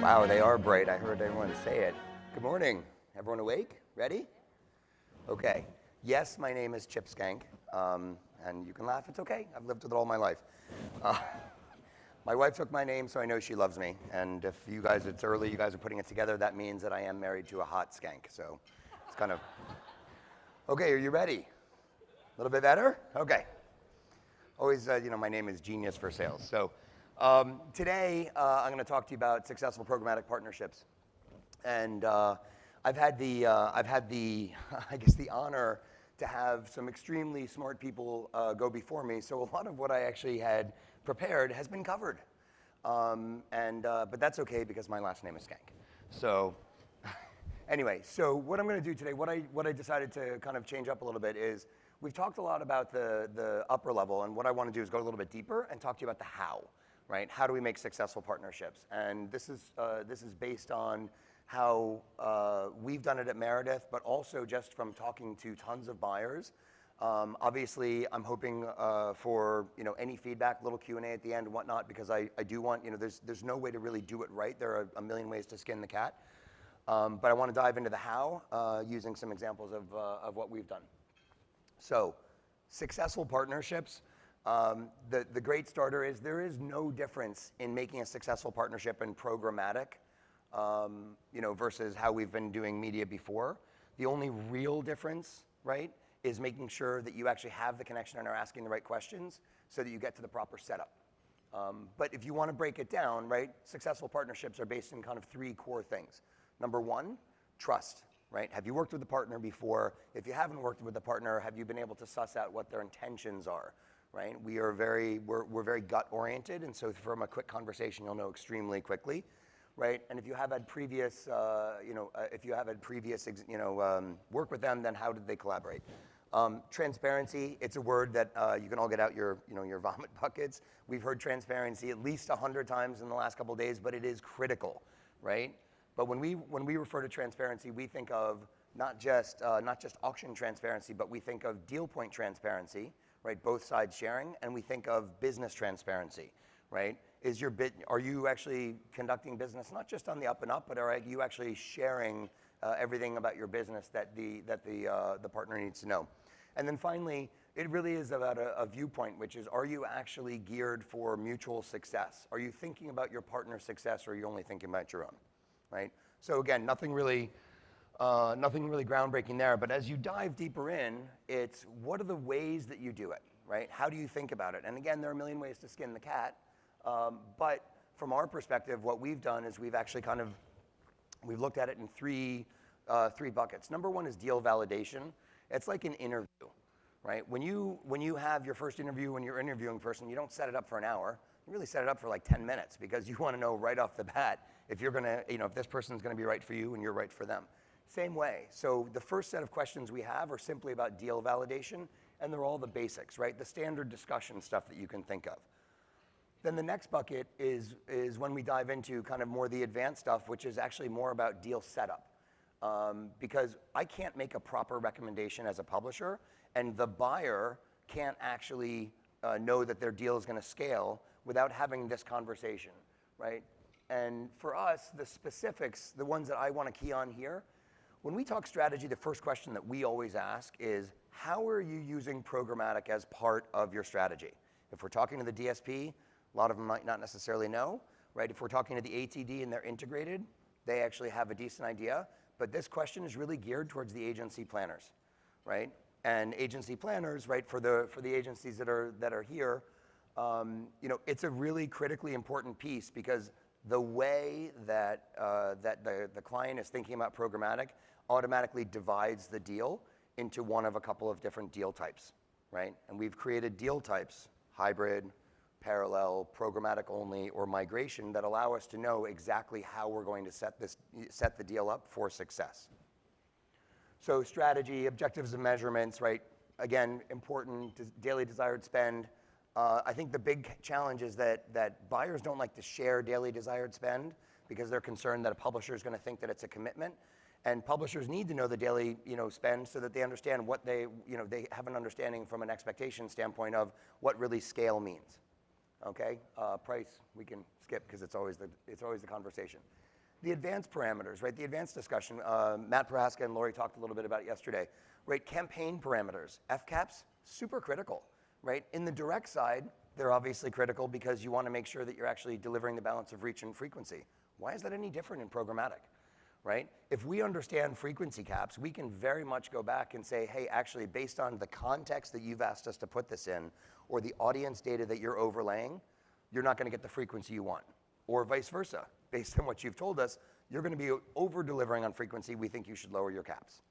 Wow, they are bright. I heard everyone say it. Good morning. Everyone awake? Ready? Okay. Yes, my name is Chip Schenck, and you can laugh. It's okay. I've lived with it all my life. My wife took my name, so I know she loves me. And if you guys, it's early, you guys are putting it together, that means that I am married to a hot skank. So it's kind of, okay, are you ready? A little bit better? Okay. Always, my name is Genius for Sales. So today, I'm going to talk to you about successful programmatic partnerships. And I've had the, I guess, the honor to have some extremely smart people go before me. So a lot of what I actually had prepared has been covered. But that's okay because my last name is Schenck. So anyway, so what I'm going to do today, what I decided to kind of change up a little bit is we've talked a lot about the upper level, and what I want to do is go a little bit deeper and talk to you about the how, right? How do we make successful partnerships? And this is based on how we've done it at Meredith, but also just from talking to tons of buyers. Obviously, I'm hoping for any feedback, little Q&A at the end and whatnot, because I do want, there's no way to really do it right. There are a million ways to skin the cat. But I want to dive into the how using some examples of what we've done. So successful partnerships, the great starter is there is no difference in making a successful partnership in programmatic versus how we've been doing media before. The only real difference, right, is making sure that you actually have the connection and are asking the right questions so that you get to the proper setup. But if you want to break it down, right, successful partnerships are based in kind of three core things. Number one, trust, right? Have you worked with a partner before? If you haven't worked with a partner, have you been able to suss out what their intentions are, right? We're very gut oriented, and so from a quick conversation, you'll know extremely quickly. Right, and if you have had previous, work with them, then how did they collaborate? Transparency, it's a word that you can all get out your vomit buckets. We've heard transparency at least 100 times in the last couple of days, but it is critical, right? But when we refer to transparency, we think of not just auction transparency, but we think of deal point transparency, right? Both sides sharing, and we think of business transparency, right? Are you actually conducting business not just on the up and up, but are you actually sharing everything about your business that the partner needs to know? And then finally, it really is about a viewpoint, which is, are you actually geared for mutual success? Are you thinking about your partner's success, or are you only thinking about your own, right? So again, nothing really groundbreaking there, but as you dive deeper in, it's what are the ways that you do it, right? How do you think about it? And again, there are a million ways to skin the cat. But from our perspective, what we've done is we've actually we've looked at it in three buckets. Number one is deal validation. It's like an interview, right? When you have your first interview, when you're interviewing a person, you don't set it up for an hour. You really set it up for like 10 minutes because you want to know right off the bat if you're gonna, if this person's gonna be right for you and you're right for them. Same way. So the first set of questions we have are simply about deal validation, and they're all the basics, right? The standard discussion stuff that you can think of. Then the next bucket is when we dive into kind of more the advanced stuff, which is actually more about deal setup. Because I can't make a proper recommendation as a publisher, and the buyer can't actually know that their deal is going to scale without having this conversation, right? And for us, the specifics, the ones that I want to key on here, when we talk strategy, the first question that we always ask is, how are you using programmatic as part of your strategy? If we're talking to the DSP, a lot of them might not necessarily know, right? If we're talking to the ATD and they're integrated, they actually have a decent idea. But this question is really geared towards the agency planners, right? And agency planners, right, for the agencies that are here, it's a really critically important piece because the way that the client is thinking about programmatic automatically divides the deal into one of a couple of different deal types, right? And we've created deal types, hybrid, parallel, programmatic only, or migration that allow us to know exactly how we're going to set the deal up for success. So strategy, objectives and measurements, right? Again, important, daily desired spend. I think the big challenge is that buyers don't like to share daily desired spend because they're concerned that a publisher is going to think that it's a commitment. And publishers need to know the daily, spend so that they understand what they have an understanding from an expectation standpoint of what really scale means. Okay, price we can skip because it's always the conversation. The advanced parameters, right? The advanced discussion. Matt Prohaska and Lori talked a little bit about it yesterday, right? Campaign parameters, FCAPs, super critical, right? In the direct side, they're obviously critical because you want to make sure that you're actually delivering the balance of reach and frequency. Why is that any different in programmatic, right? If we understand frequency caps, we can very much go back and say, hey, actually, based on the context that you've asked us to put this in, or the audience data that you're overlaying, you're not going to get the frequency you want. Or vice versa. Based on what you've told us, you're going to be over-delivering on frequency. We think you should lower your caps,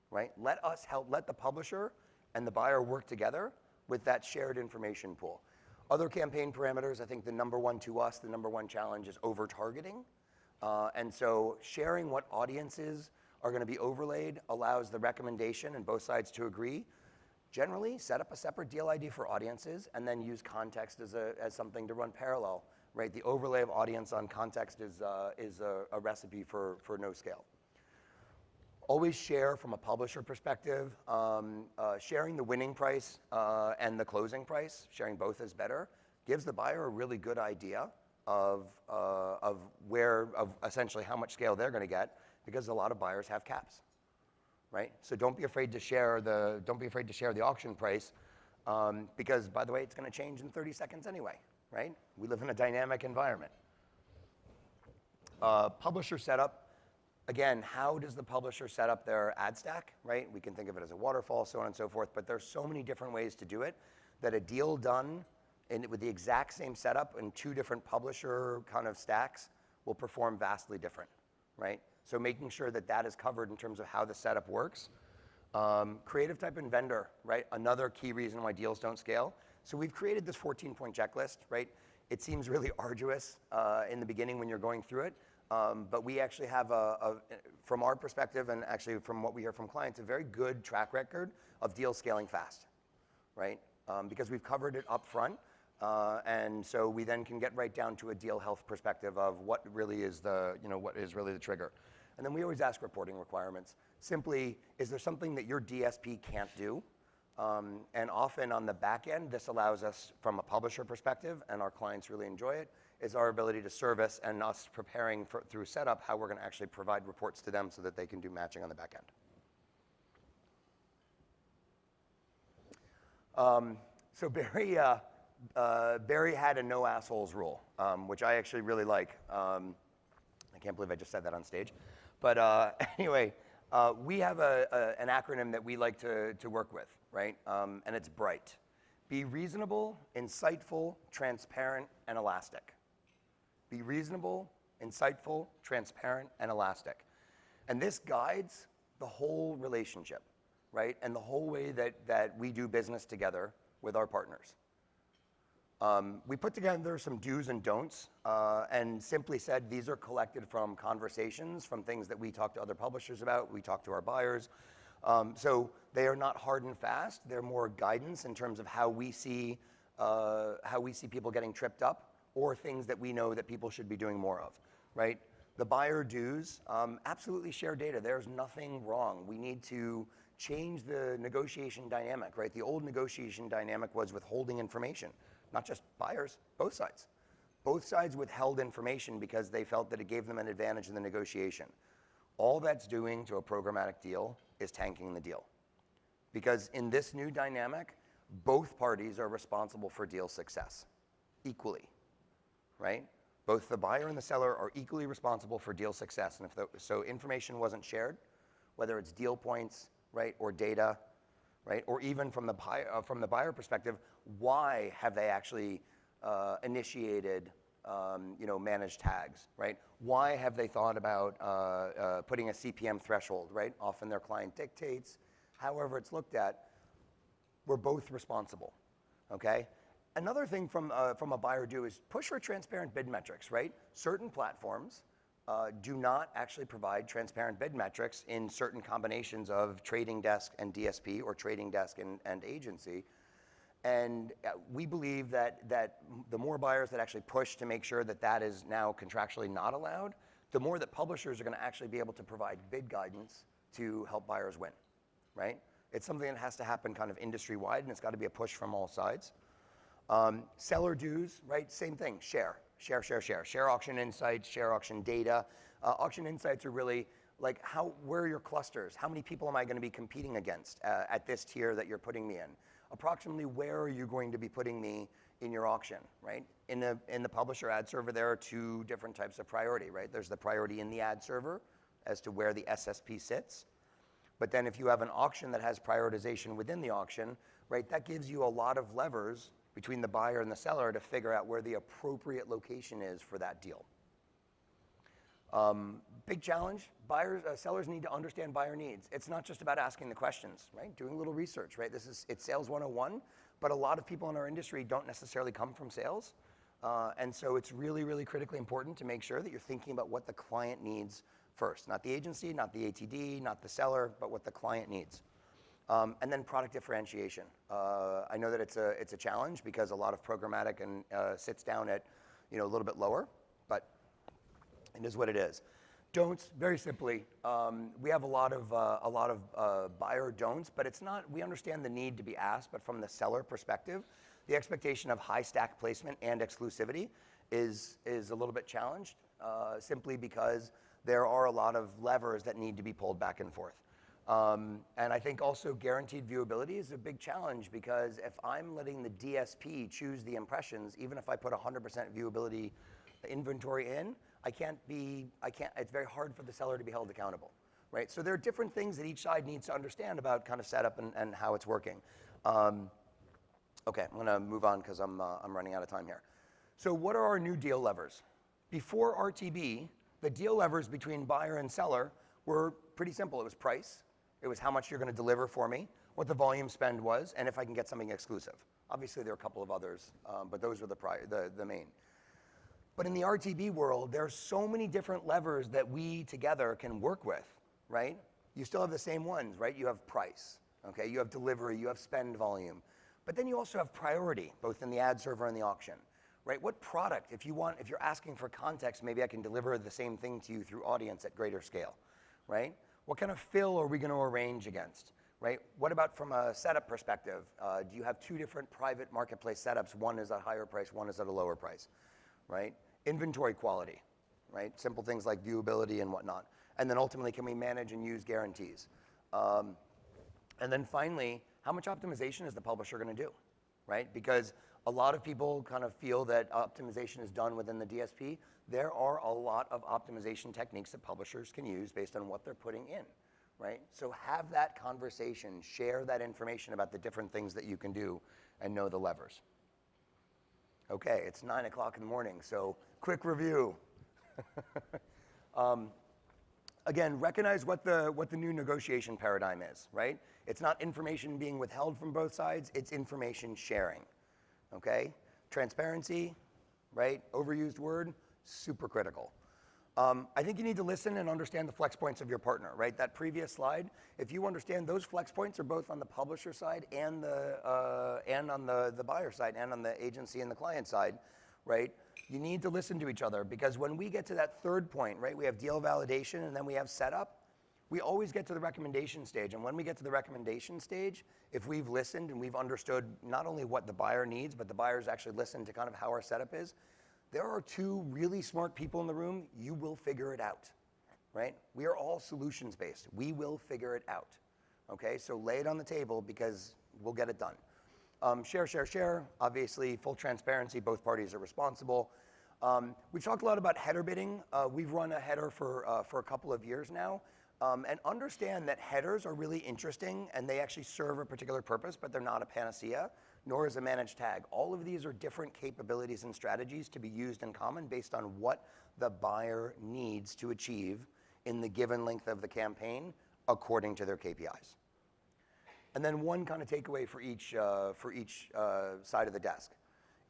right? Let us help, let the publisher and the buyer work together with that shared information pool. Other campaign parameters, I think the number one to us, the number one challenge is over-targeting. And so sharing what audiences are going to be overlaid allows the recommendation and both sides to agree. Generally, set up a separate deal ID for audiences and then use context as something to run parallel, right? The overlay of audience on context is a recipe for no scale. Always share from a publisher perspective. Sharing the winning price and the closing price, sharing both is better, gives the buyer a really good idea of essentially how much scale they're going to get, because a lot of buyers have caps, right? So don't be afraid to share the auction price, because by the way, it's going to change in 30 seconds anyway, right? We live in a dynamic environment. Publisher setup. Again, how does the publisher set up their ad stack, right? We can think of it as a waterfall, so on and so forth, but there's so many different ways to do it that a deal done with the exact same setup in two different publisher kind of stacks will perform vastly different, right? So making sure that that is covered in terms of how the setup works. Creative type and vendor, right? Another key reason why deals don't scale. So we've created this 14-point checklist, right? It seems really arduous in the beginning when you're going through it. But we actually have, from our perspective and actually from what we hear from clients, a very good track record of deals scaling fast, right? Because we've covered it up front. And so we then can get right down to a deal health perspective of what really is what is really the trigger. And then we always ask reporting requirements. Simply, is there something that your DSP can't do? And often on the back end, this allows us from a publisher perspective, and our clients really enjoy it, is our ability to service and us preparing through setup how we're going to actually provide reports to them so that they can do matching on the back end. So Barry had a no assholes rule, which I actually really like. I can't believe I just said that on stage. But anyway, we have an acronym that we like to work with, right? And it's BRIGHT. Be reasonable, insightful, transparent, and elastic. Be reasonable, insightful, transparent, and elastic. And this guides the whole relationship, right? And the whole way that we do business together with our partners. We put together some do's and don'ts and simply said these are collected from conversations, from things that we talk to other publishers about, we talk to our buyers. So they are not hard and fast. They're more guidance in terms of how we see people getting tripped up, or things that we know that people should be doing more of, right? The buyer dues, absolutely share data. There's nothing wrong. We need to change the negotiation dynamic, right? The old negotiation dynamic was withholding information, not just buyers, both sides. Both sides withheld information because they felt that it gave them an advantage in the negotiation. All that's doing to a programmatic deal is tanking the deal. Because in this new dynamic, both parties are responsible for deal success, equally. Right? Both the buyer and the seller are equally responsible for deal success. And so information wasn't shared, whether it's deal points, right, or data, right, or even from the buyer perspective, why have they actually initiated managed tags, right? Why have they thought about putting a CPM threshold, right? Often their client dictates. However it's looked at, we're both responsible, okay? Another thing from a buyer do is push for transparent bid metrics, right? Certain platforms do not actually provide transparent bid metrics in certain combinations of trading desk and DSP, or trading desk and agency. And we believe that the more buyers that actually push to make sure that that is now contractually not allowed, the more that publishers are going to actually be able to provide bid guidance to help buyers win, right? It's something that has to happen kind of industry-wide, and it's got to be a push from all sides. Seller dues, right? Same thing, share auction insights, share auction data. Auction insights are really like where are your clusters? How many people am I going to be competing against at this tier that you're putting me in? Approximately where are you going to be putting me in your auction, right? In the publisher ad server, there are two different types of priority, right? There's the priority in the ad server as to where the SSP sits. But then if you have an auction that has prioritization within the auction, right, that gives you a lot of levers between the buyer and the seller to figure out where the appropriate location is for that deal. Big challenge, sellers need to understand buyer needs. It's not just about asking the questions, right? Doing a little research, right? It's sales 101, but a lot of people in our industry don't necessarily come from sales. And so it's really, really critically important to make sure that you're thinking about what the client needs first. Not the agency, not the ATD, not the seller, but what the client needs. And then product differentiation. I know that it's a challenge because a lot of programmatic sits down at a little bit lower, but it is what it is. Don'ts, very simply, we have a lot of buyer don'ts, but it's not. We understand the need to be asked, but from the seller perspective, the expectation of high stack placement and exclusivity is a little bit challenged, simply because there are a lot of levers that need to be pulled back and forth. And I think also guaranteed viewability is a big challenge because if I'm letting the DSP choose the impressions, even if I put 100% viewability inventory in, it's very hard for the seller to be held accountable, right? So there are different things that each side needs to understand about kind of setup and how it's working. Okay, I'm gonna move on because I'm running out of time here. So what are our new deal levers? Before RTB, the deal levers between buyer and seller were pretty simple. It was price, it was how much you're gonna deliver for me, what the volume spend was, and if I can get something exclusive. Obviously there are a couple of others, but those were the main. But in the RTB world, there are so many different levers that we together can work with, right? You still have the same ones, right? You have price, okay? You have delivery, you have spend volume. But then you also have priority, both in the ad server and the auction, right? What product, if you're asking for context, maybe I can deliver the same thing to you through audience at greater scale, right? What kind of fill are we gonna arrange against, right? What about from a setup perspective? Do you have two different private marketplace setups? One is at a higher price, one is at a lower price, right? Inventory quality, right? Simple things like viewability and whatnot. And then ultimately, can we manage and use guarantees? And then finally, how much optimization is the publisher gonna do, right? Because a lot of people kind of feel that optimization is done within the DSP. There are a lot of optimization techniques that publishers can use based on what they're putting in, right? So have that conversation, share that information about the different things that you can do and know the levers. Okay, it's 9 o'clock in the morning, so quick review. Again, recognize what the new negotiation paradigm is, right? It's not information being withheld from both sides, it's information sharing, okay? Transparency, right? Overused word, super critical. I think you need to listen and understand the flex points of your partner, right? That previous slide, if you understand those flex points are both on the publisher side and on the buyer side and on the agency and the client side, right? You need to listen to each other because when we get to that third point, right, we have deal validation and then we have setup, we always get to the recommendation stage. And when we get to the recommendation stage, if we've listened and we've understood not only what the buyer needs, but the buyer's actually listened to kind of how our setup is, there are two really smart people in the room, you will figure it out, right? We are all solutions based. We will figure it out, okay? So lay it on the table because we'll get it done. Share. Obviously, full transparency, both parties are responsible. We've talked a lot about header bidding. We've run a header for a couple of years now. And understand that headers are really interesting and they actually serve a particular purpose, but they're not a panacea, nor is a managed tag. All of these are different capabilities and strategies to be used in common based on what the buyer needs to achieve in the given length of the campaign according to their KPIs. And then one kind of takeaway for each side of the desk.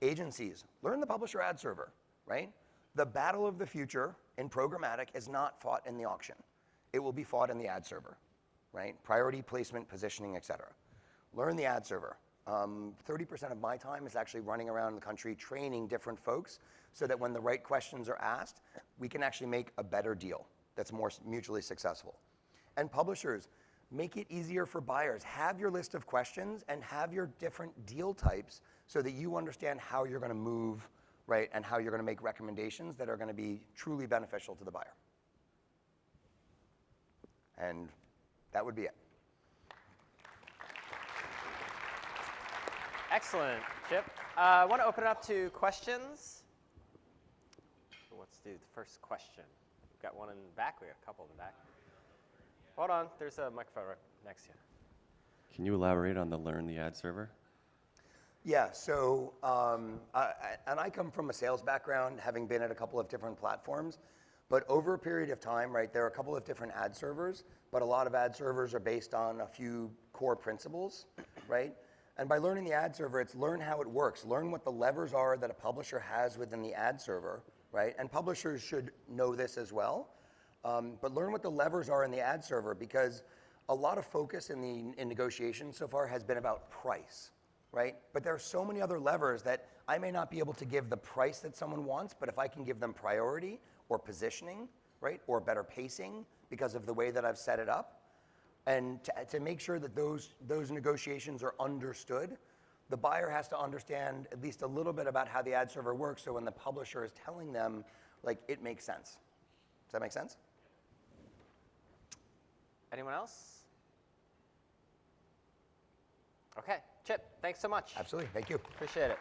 Agencies, learn the publisher ad server, right? The battle of the future in programmatic is not fought in the auction. It will be fought in the ad server, right? Priority, placement, positioning, et cetera. Learn the ad server. 30% of my time is actually running around the country training different folks so that when the right questions are asked, we can actually make a better deal that's more mutually successful. And publishers, make it easier for buyers. Have your list of questions and have your different deal types so that you understand how you're gonna move, right, and how you're gonna make recommendations that are gonna be truly beneficial to the buyer. And that would be it. Excellent, Chip. I want to open it up to questions. Let's do the first question. We've got one in the back. We got a couple in the back. Hold on. There's a microphone right next to you. Can you elaborate on the Learn the Ad Server? Yeah, so, and I come from a sales background, having been at a couple of different platforms. But over a period of time, right, there are a couple of different ad servers, but a lot of ad servers are based on a few core principles, right? And by learning the ad server, it's learn how it works. Learn what the levers are that a publisher has within the ad server, right? And publishers should know this as well. But learn what the levers are in the ad server, because a lot of focus in negotiations so far has been about price, right? But there are so many other levers that I may not be able to give the price that someone wants, but if I can give them priority or positioning, right, or better pacing because of the way that I've set it up, and to make sure that those negotiations are understood, the buyer has to understand at least a little bit about how the ad server works, so when the publisher is telling them, like, it makes sense. Does that make sense? Anyone else? Okay, Chip, thanks so much. Absolutely, thank you. Appreciate it.